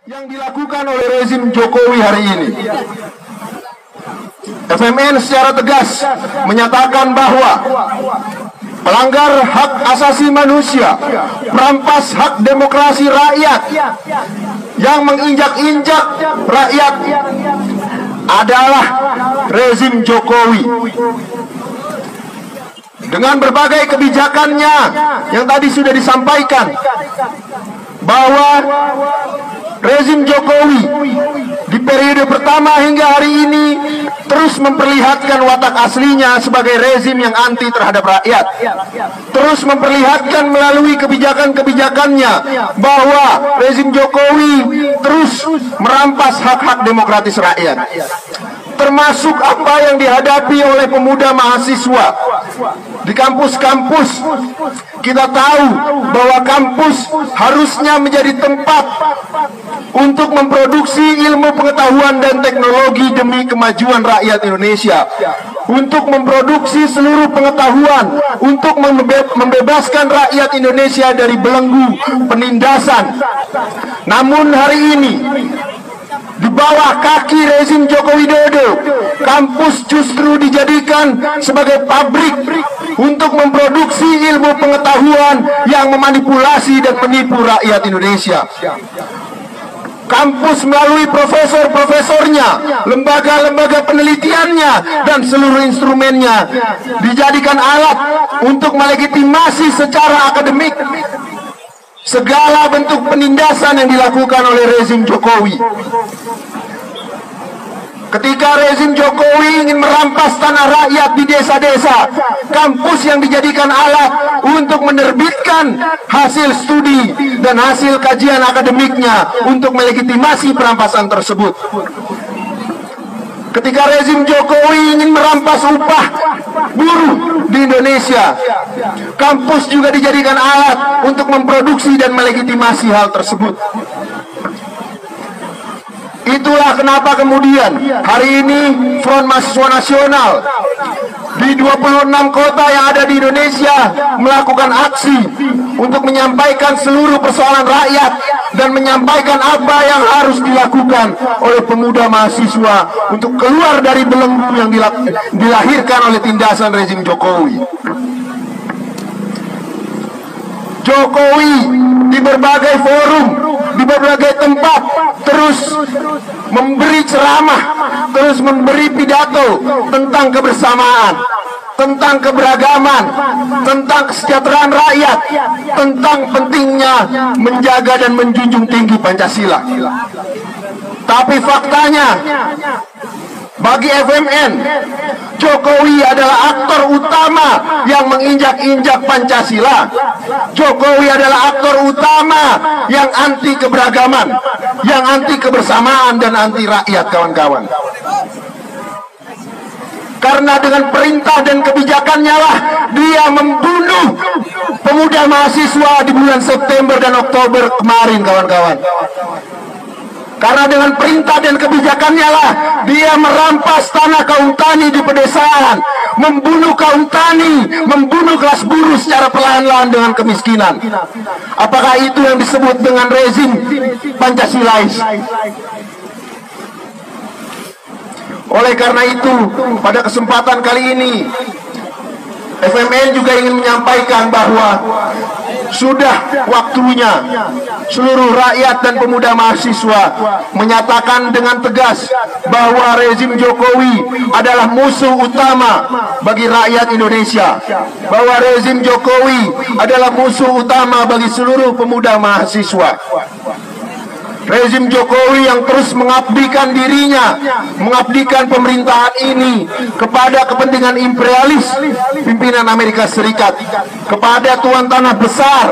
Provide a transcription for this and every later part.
yang dilakukan oleh rezim Jokowi hari ini. FMN secara tegas menyatakan bahwa pelanggar hak asasi manusia, merampas hak demokrasi rakyat, yang menginjak-injak rakyat adalah rezim Jokowi. Dengan berbagai kebijakannya yang tadi sudah disampaikan, bahwa rezim Jokowi di periode pertama hingga hari ini terus memperlihatkan watak aslinya sebagai rezim yang anti terhadap rakyat. Terus memperlihatkan melalui kebijakan-kebijakannya bahwa rezim Jokowi terus merampas hak-hak demokratis rakyat. Termasuk apa yang dihadapi oleh pemuda mahasiswa di kampus-kampus. Kita tahu bahwa kampus harusnya menjadi tempat untuk memproduksi ilmu pengetahuan dan teknologi demi kemajuan rakyat Indonesia, untuk memproduksi seluruh pengetahuan, untuk membebaskan rakyat Indonesia dari belenggu penindasan. Namun hari ini, di bawah kaki rezim Joko Widodo, kampus justru dijadikan sebagai pabrik untuk memproduksi ilmu pengetahuan yang memanipulasi dan menipu rakyat Indonesia. Kampus melalui profesor-profesornya, lembaga-lembaga penelitiannya, dan seluruh instrumennya dijadikan alat untuk melegitimasi secara akademik segala bentuk penindasan yang dilakukan oleh rezim Jokowi. Ketika rezim Jokowi ingin merampas tanah rakyat di desa-desa, kampus yang dijadikan alat untuk menerbitkan hasil studi dan hasil kajian akademiknya untuk melegitimasi perampasan tersebut. Ketika rezim Jokowi ingin merampas upah buruh di Indonesia, kampus juga dijadikan alat untuk memproduksi dan melegitimasi hal tersebut. Itulah kenapa kemudian hari ini Front Mahasiswa Nasional di 26 kota yang ada di Indonesia melakukan aksi untuk menyampaikan seluruh persoalan rakyat dan menyampaikan apa yang harus dilakukan oleh pemuda mahasiswa untuk keluar dari belenggu yang dilahirkan oleh tindasan rezim Jokowi. Jokowi di berbagai forum, di berbagai tempat terus memberi ceramah, terus memberi pidato tentang kebersamaan, tentang keberagaman, tentang kesejahteraan rakyat, tentang pentingnya menjaga dan menjunjung tinggi Pancasila. Tapi faktanya, bagi FMN, Jokowi adalah aktor utama yang menginjak-injak Pancasila. Jokowi adalah aktor utama yang anti keberagaman, yang anti kebersamaan dan anti rakyat, kawan-kawan. Karena dengan perintah dan kebijakannya lah dia membunuh pemuda mahasiswa di bulan September dan Oktober kemarin, kawan-kawan. Karena dengan perintah dan kebijakannya lah dia merampas tanah kaum tani di pedesaan, membunuh kaum tani, membunuh kelas buruh secara perlahan-lahan dengan kemiskinan. Apakah itu yang disebut dengan rezim Pancasilais? Oleh karena itu, pada kesempatan kali ini FMN juga ingin menyampaikan bahwa sudah waktunya seluruh rakyat dan pemuda mahasiswa menyatakan dengan tegas bahwa rezim Jokowi adalah musuh utama bagi rakyat Indonesia, bahwa rezim Jokowi adalah musuh utama bagi seluruh pemuda mahasiswa. Rezim Jokowi yang terus mengabdikan dirinya, mengabdikan pemerintahan ini kepada kepentingan imperialis pimpinan Amerika Serikat, kepada tuan tanah besar,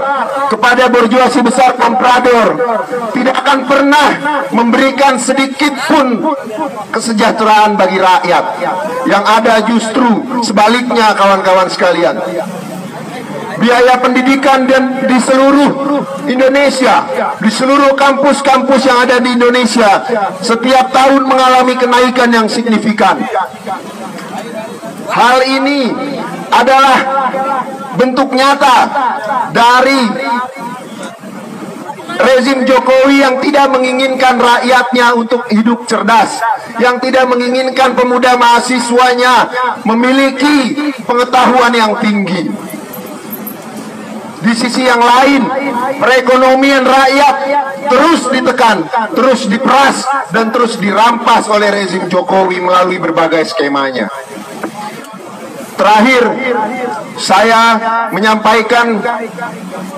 kepada borjuasi besar komprador, tidak akan pernah memberikan sedikit pun kesejahteraan bagi rakyat. Yang ada justru sebaliknya, kawan-kawan sekalian. Biaya pendidikan dan di seluruh Indonesia, di seluruh kampus-kampus yang ada di Indonesia, setiap tahun mengalami kenaikan yang signifikan. Hal ini adalah bentuk nyata dari rezim Jokowi yang tidak menginginkan rakyatnya untuk hidup cerdas, yang tidak menginginkan pemuda mahasiswanya memiliki pengetahuan yang tinggi. Di sisi yang lain, perekonomian rakyat terus ditekan, terus diperas, dan terus dirampas oleh rezim Jokowi melalui berbagai skemanya. Terakhir, saya menyampaikan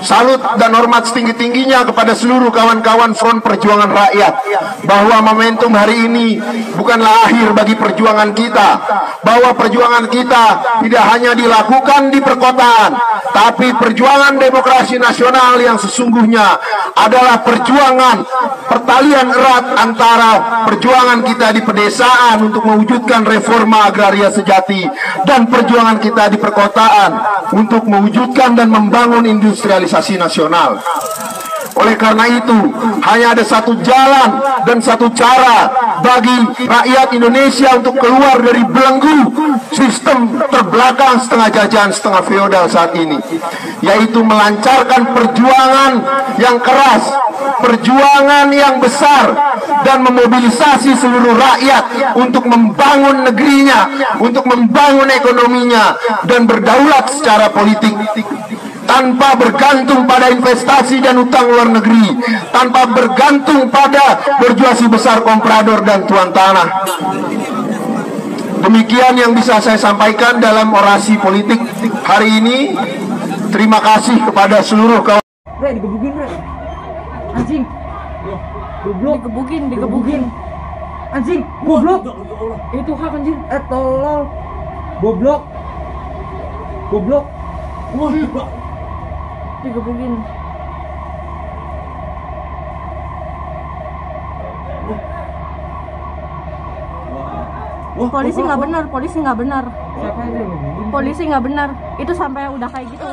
salut dan hormat setinggi-tingginya kepada seluruh kawan-kawan Front Perjuangan Rakyat, bahwa momentum hari ini bukanlah akhir bagi perjuangan kita, bahwa perjuangan kita tidak hanya dilakukan di perkotaan, tapi perjuangan demokrasi nasional yang sesungguhnya adalah perjuangan pertalian erat antara perjuangan kita di pedesaan untuk mewujudkan reforma agraria sejati dan perjuangan kita di perkotaan untuk mewujudkan dan membangun industrialisasi nasional. Oleh karena itu, hanya ada satu jalan dan satu cara bagi rakyat Indonesia untuk keluar dari belenggu sistem terbelakang setengah jajahan, setengah feodal saat ini, yaitu melancarkan perjuangan yang keras, perjuangan yang besar, dan memobilisasi seluruh rakyat untuk membangun negerinya, untuk membangun ekonominya, dan berdaulat secara politik, tanpa bergantung pada investasi dan utang luar negeri, tanpa bergantung pada berjuasi besar komprador dan tuan tanah. Demikian yang bisa saya sampaikan dalam orasi politik hari ini. Terima kasih kepada seluruh kawan. Bre, digebukin, Bre. Anjing. Goblok. Digebukin. Anjing, goblok. Itu hak anjing. Tolol. Goblok. Wah, digebukin. Polisi nggak benar. Siapa itu? Polisi nggak benar. Itu sampai udah kayak gitu.